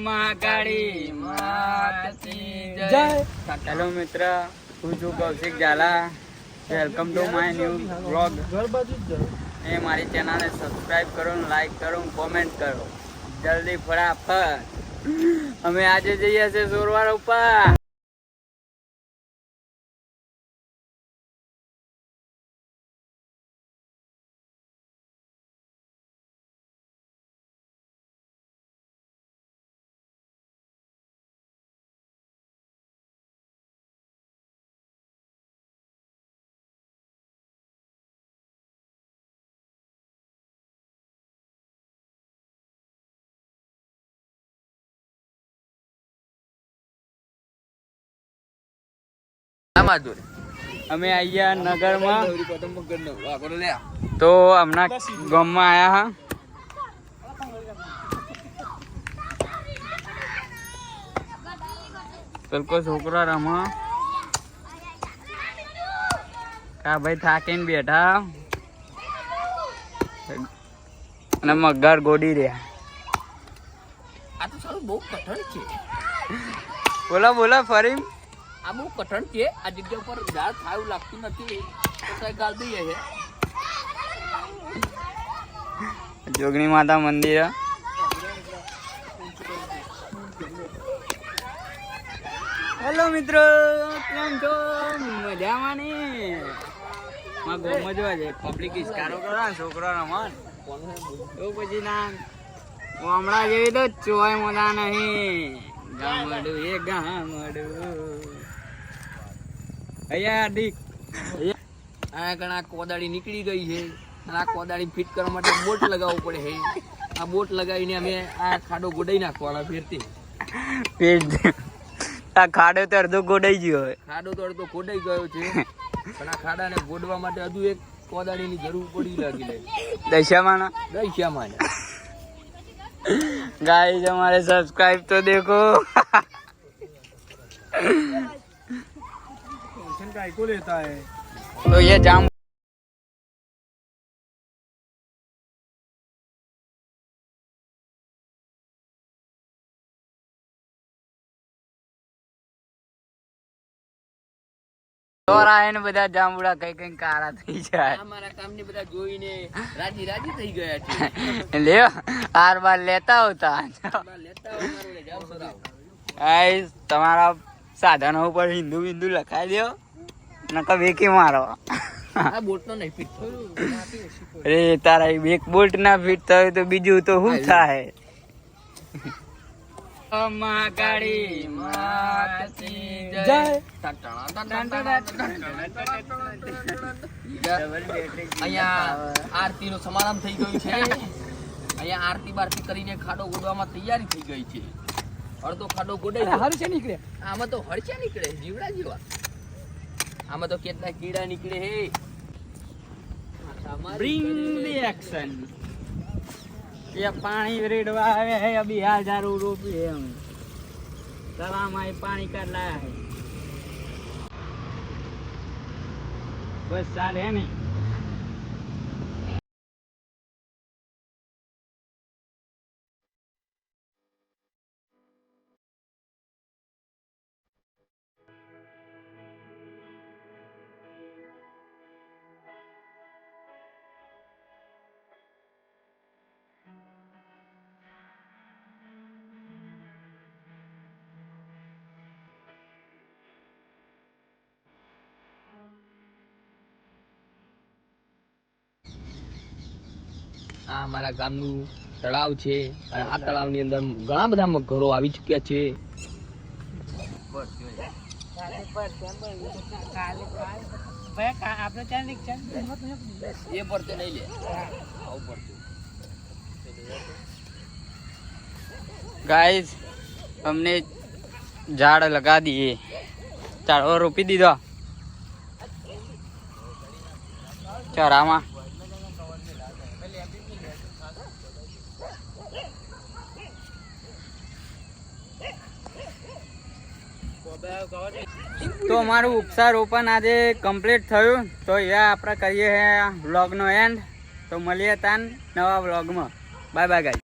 મહાકાળી માતની જય. હેલો મિત્ર, હું છું Kaushik Jhala. Welcome to my new vlog. એ મારી ચેનલને સબસ્ક્રાઇબ કરો, લાઈક કરો, કોમેન્ટ કરો જલ્દી ફટાફટ. અમે આજે જઈએ છીએ સોરવાડ ઉપર. અમે અહીંયા નગરમાં તો હમણાં ગામમાં આયા હા. પેલો છોકરા રમા કા ભાઈ થાકીને બેઠા અને મગર ગોડી રહ્યા. આ તો સારું બહુ કઠણ છે. બોલો બોલો ફરી. આ બહુ કઠણ છે. આ જગ્યા પર ઝાડ થાય એવું લાગતું નથી તો કઈ ગાળ દઈએ છે. જોગણી માતા મંદિર. હેલો મિત્રો, કેમ છો? મજામાં ને? માં ગોમાં જોવા છે પબ્લિક ઇસ્કારો કરો છોકરો રમણ એવું પછી ના હમણાં જેવી તો ચોય મોદા નહીં. ગામડું એ ગામડું અહીંયા ડીક આ ઘણા કોદાળી નીકળી ગઈ છે અને આ કોદાળી ફિટ કરવા માટે બોટ લગાવવું પડે છે. આ બોટ લગાવીને અમે આ ખાડો ગોડાઈ નાખવાના ફેરથી. આ ખાડો તો અડધો ગોડાઈ ગયો હોય. ખાડો તો અડધો ગોડાઈ ગયો છે પણ આ ખાડાને ગોડવા માટે હજુ એક કોદાળીની જરૂર પડી લાગી લે. દશામાં गाइस हमारे सब्सक्राइब तो देखो. को लेता है तो ये जाम ને બધા જાંબુડા કઈ કઈ કાળા થઈ જાય. અમારા કામની બધા જોઈને રાજી રાજી થઈ ગયા છે. લ્યો હાર બાર લેતા હોતા. ગાઈસ તમારા સાધનો ઉપર હિન્દુ બિંદુ લખાઈ દો નકર વેકી મારો. આ બોટ નો નહીં ફિટ થયું. અરે તારા એક બોલ્ટ ના ફિટ થાય તો બીજું તો શું થાય? મહાકાળી માતની જય. અહીંયા આરતી નો સમારંભ થઈ ગયું છે. અહીંયા આરતી બારતી કરીને ખાડો ગોડવામાં તૈયારી થઈ ગઈ છે. અડધો ખાડો ગોડાઈ હરશે નીકળે. આમાં તો હરશે નીકળે જીવડા જેવા. આમાં તો કેટલા કીડા નીકળે હે. Bring the action. ये पानी रेडवा है अभी 1000 रुपये हम तलामा पानी कर लाया है बस सारे है नहीं. આ અમારા ગામનું તળાવ છે અને આ તળાવની અંદર ઘણા બધા ઘરો આવી ચૂક્યા છે. गाइस हमने झाड़ लगा दिए, झाड़ो रोपी दीधो चरामा. તો અમારું વૃક્ષારોપણ આજે કમ્પ્લીટ થયું. તો એ આપણે કરીએ વ્લોગનો એન્ડ. તો મળીએ તાન નવા વ્લોગમાં. Bye bye guys.